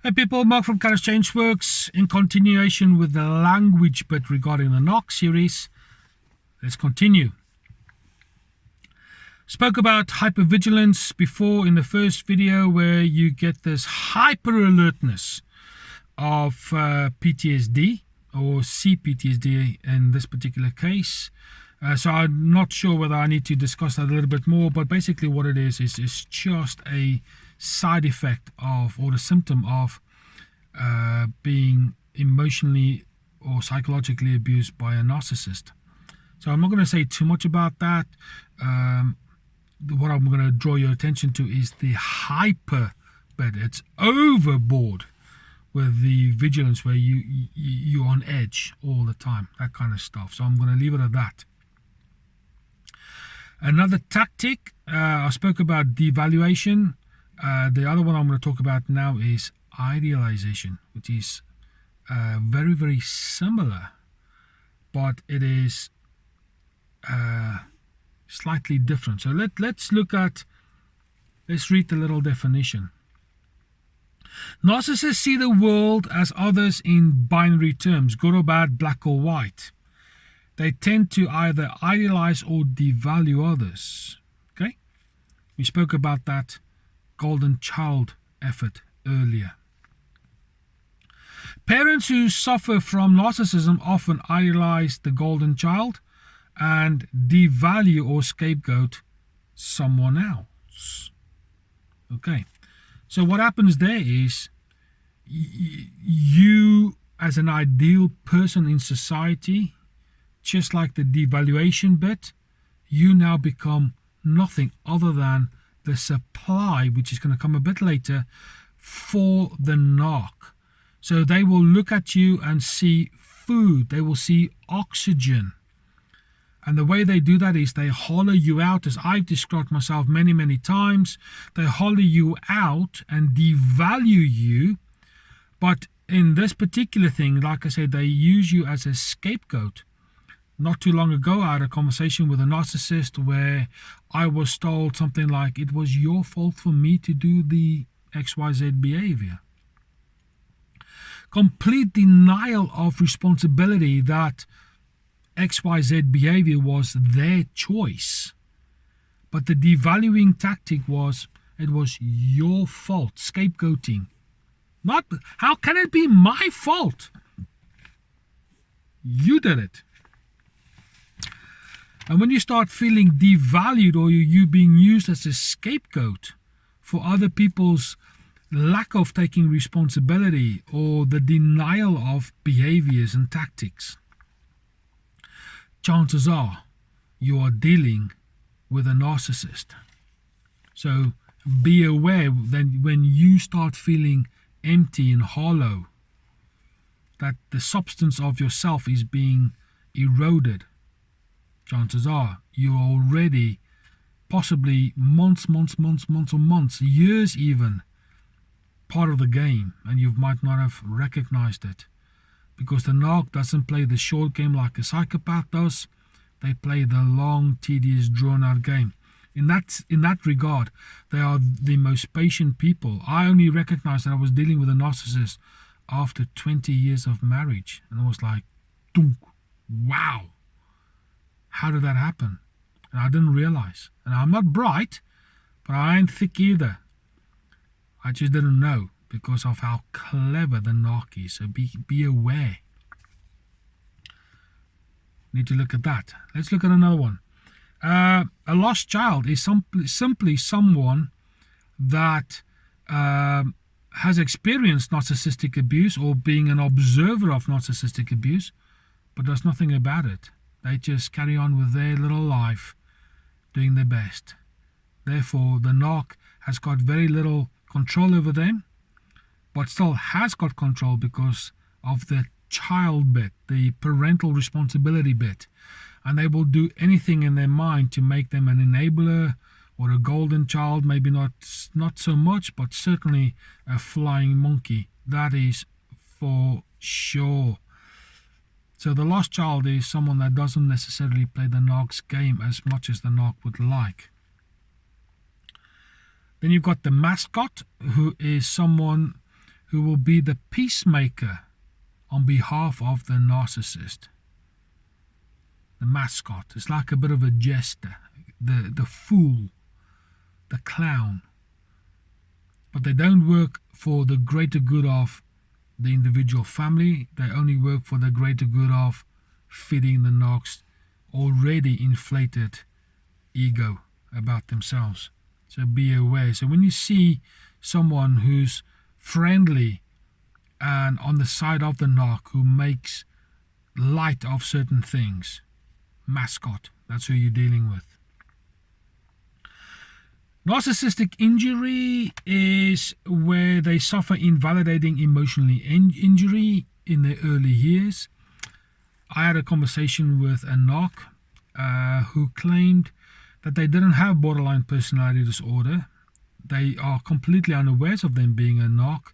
Hey people, Mark from Colors Change Works. In continuation with the language bit regarding the Narc series, let's continue. Spoke about hypervigilance before in the first video, where you get this hyper alertness of PTSD or CPTSD in this particular case. So I'm not sure whether I need to discuss that a little bit more, but basically what it is just a side effect of, or the symptom of, being emotionally or psychologically abused by a narcissist. So I'm not going to say too much about that. What I'm going to draw your attention to is the hyper bit. It's overboard with the vigilance, where you're on edge all the time, that kind of stuff. So I'm going to leave it at that. Another tactic, I spoke about devaluation. The other one I'm going to talk about now is idealization, which is very, very similar, but it is slightly different. So let's read the little definition. Narcissists see the world as others in binary terms, good or bad, black or white. They tend to either idealize or devalue others. Okay? We spoke about that golden child effort earlier. Parents who suffer from narcissism often idealize the golden child and devalue or scapegoat someone else. Okay, so what happens there is you, as an ideal person in society, just like the devaluation bit, you now become nothing other than the supply, which is going to come a bit later, for the narc. So they will look at you and see food, they will see oxygen. And the way they do that is they hollow you out, as I've described myself many, many times. They hollow you out and devalue you. But in this particular thing, like I said, they use you as a scapegoat. Not too long ago, I had a conversation with a narcissist where I was told something like, it was your fault for me to do the XYZ behavior. Complete denial of responsibility that XYZ behavior was their choice. But the devaluing tactic was, it was your fault, scapegoating. Not, how can it be my fault? You did it. And when you start feeling devalued, or you being used as a scapegoat for other people's lack of taking responsibility or the denial of behaviors and tactics, chances are you are dealing with a narcissist. So be aware that when you start feeling empty and hollow, that the substance of yourself is being eroded. Chances are you're already possibly months, years even, part of the game, and you might not have recognized it. Because the narc doesn't play the short game like a psychopath does. They play the long, tedious, drawn-out game. In that regard, they are the most patient people. I only recognized that I was dealing with a narcissist after 20 years of marriage. And I was like, wow. How did that happen? And I didn't realize. And I'm not bright, but I ain't thick either. I just didn't know because of how clever the narc is. So be aware. Need to look at that. Let's look at another one. A lost child is simply someone that has experienced narcissistic abuse, or being an observer of narcissistic abuse, but does nothing about it. They just carry on with their little life, doing their best. Therefore, the narc has got very little control over them, but still has got control because of the child bit, the parental responsibility bit. And they will do anything in their mind to make them an enabler or a golden child, maybe not so much, but certainly a flying monkey. That is for sure. So the lost child is someone that doesn't necessarily play the narc's game as much as the narc would like. Then you've got the mascot, who is someone who will be the peacemaker on behalf of the narcissist. The mascot. It's like a bit of a jester, the fool, the clown. But they don't work for the greater good of the individual family. They only work for the greater good of feeding the narc's already inflated ego about themselves. So be aware. So when you see someone who's friendly and on the side of the narc, who makes light of certain things, mascot, that's who you're dealing with. Narcissistic injury is where they suffer invalidating emotional injury in their early years. I had a conversation with a narc who claimed that they didn't have borderline personality disorder. They are completely unaware of them being a narc.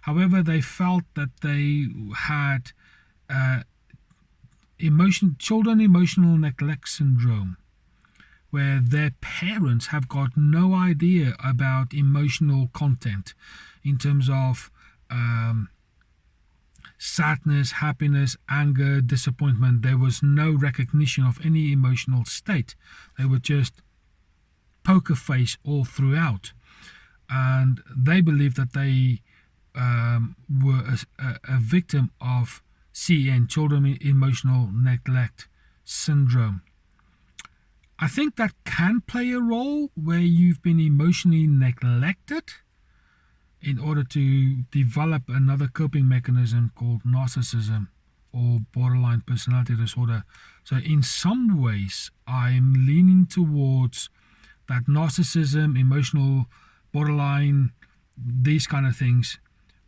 However, they felt that they had children emotional neglect syndrome, where their parents have got no idea about emotional content in terms of sadness, happiness, anger, disappointment. There was no recognition of any emotional state. They were just poker face all throughout. And they believed that they were a victim of CEN, Children Emotional Neglect Syndrome. I think that can play a role where you've been emotionally neglected in order to develop another coping mechanism called narcissism or borderline personality disorder. So in some ways, I'm leaning towards that narcissism, emotional borderline, these kind of things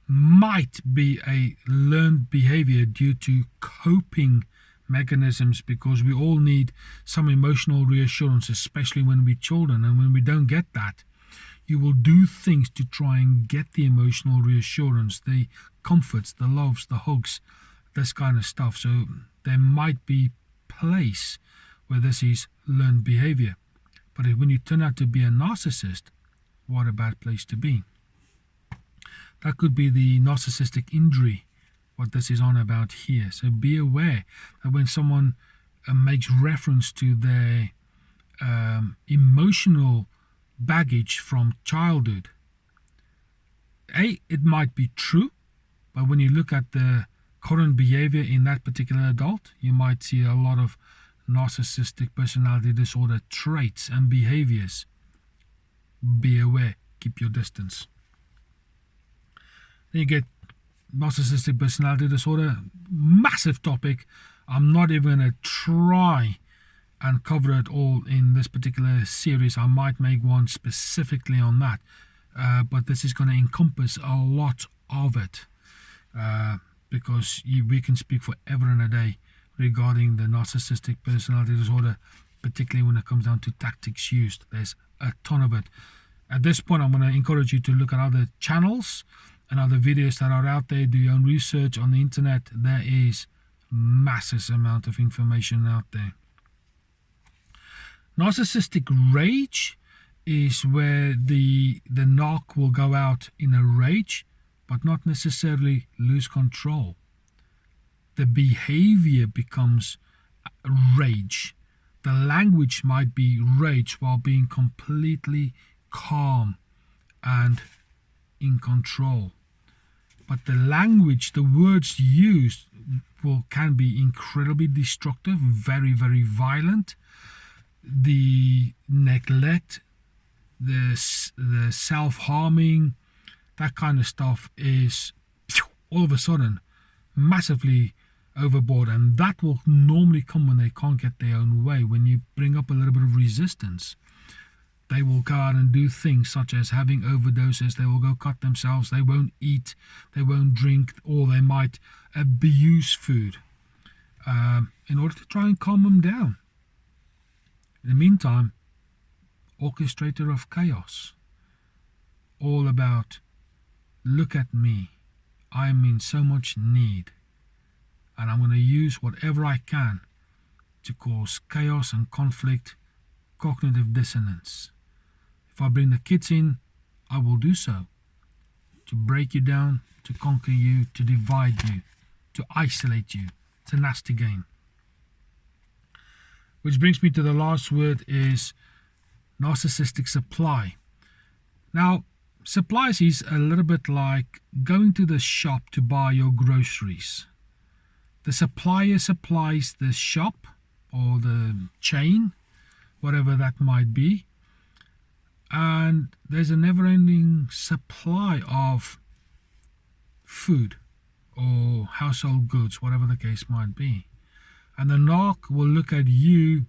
might be a learned behavior due to coping mechanisms, because we all need some emotional reassurance, especially when we're children. And when we don't get that, you will do things to try and get the emotional reassurance, the comforts, the loves, the hugs, this kind of stuff. So there might be place where this is learned behavior. But when you turn out to be a narcissist, what a bad place to be. That could be the narcissistic injury, what this is on about here. So be aware that when someone makes reference to their emotional baggage from childhood, it might be true, but when you look at the current behavior in that particular adult, you might see a lot of narcissistic personality disorder traits and behaviors. Be aware, keep your distance. Then you get narcissistic personality disorder, massive topic. I'm not even going to try and cover it all in this particular series. I might make one specifically on that, but this is going to encompass a lot of it, because we can speak forever and a day regarding the narcissistic personality disorder, particularly when it comes down to tactics used. There's a ton of it. At this point, I'm going to encourage you to look at other channels and other videos that are out there. Do your own research on the internet. There is massive amount of information out there. Narcissistic rage is where the narc will go out in a rage, but not necessarily lose control. The behavior becomes rage. The language might be rage while being completely calm and in control. But the language, the words used can be incredibly destructive, very, very violent. The neglect, the self-harming, that kind of stuff is all of a sudden massively overboard, and that will normally come when they can't get their own way. When you bring up a little bit of resistance, they will go out and do things such as having overdoses. They will go cut themselves. They won't eat, they won't drink, or they might abuse food in order to try and calm them down. In the meantime, orchestrator of chaos, all about, look at me, I'm in so much need, and I'm going to use whatever I can to cause chaos and conflict, cognitive dissonance. If I bring the kids in, I will do so. to break you down, to conquer you, to divide you, to isolate you. It's a nasty game. Which brings me to the last word, is narcissistic supply. Now, supplies is a little bit like going to the shop to buy your groceries. The supplier supplies the shop or the chain, whatever that might be, and there's a never-ending supply of food or household goods, whatever the case might be. And the narc will look at you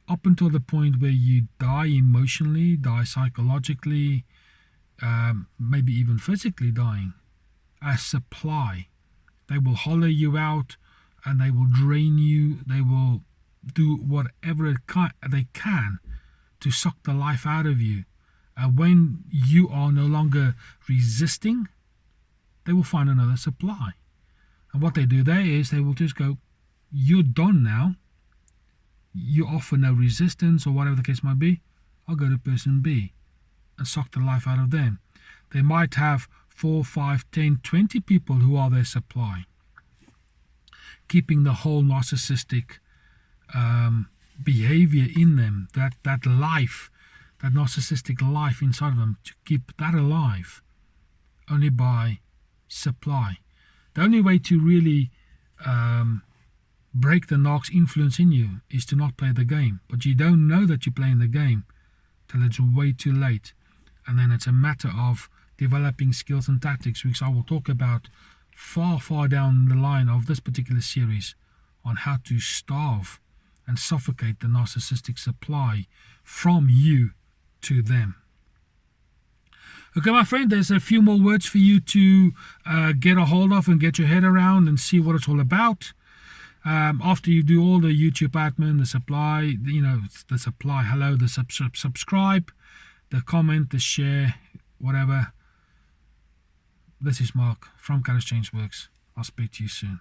up until the point where you die emotionally, die psychologically, maybe even physically dying, as supply. They will hollow you out and they will drain you. They will do whatever they can to suck the life out of you. And when you are no longer resisting, they will find another supply. And what they do there is they will just go, you're done now. You offer no resistance or whatever the case might be. I'll go to person B and suck the life out of them. They might have 4, 5, 10, 20 people who are their supply, keeping the whole narcissistic behavior in them, that life, that narcissistic life inside of them, to keep that alive only by supply. The only way to really break the narc's influence in you is to not play the game. But you don't know that you're playing the game till it's way too late. And then it's a matter of developing skills and tactics, which I will talk about far down the line of this particular series, on how to starve and suffocate the narcissistic supply from you to them. Okay, my friend, there's a few more words for you to get a hold of and get your head around and see what it's all about. After you do all the YouTube admin, the supply, the supply, hello, the subscribe, the comment, the share, whatever. This is Mark from Chaos Change Works. I'll speak to you soon.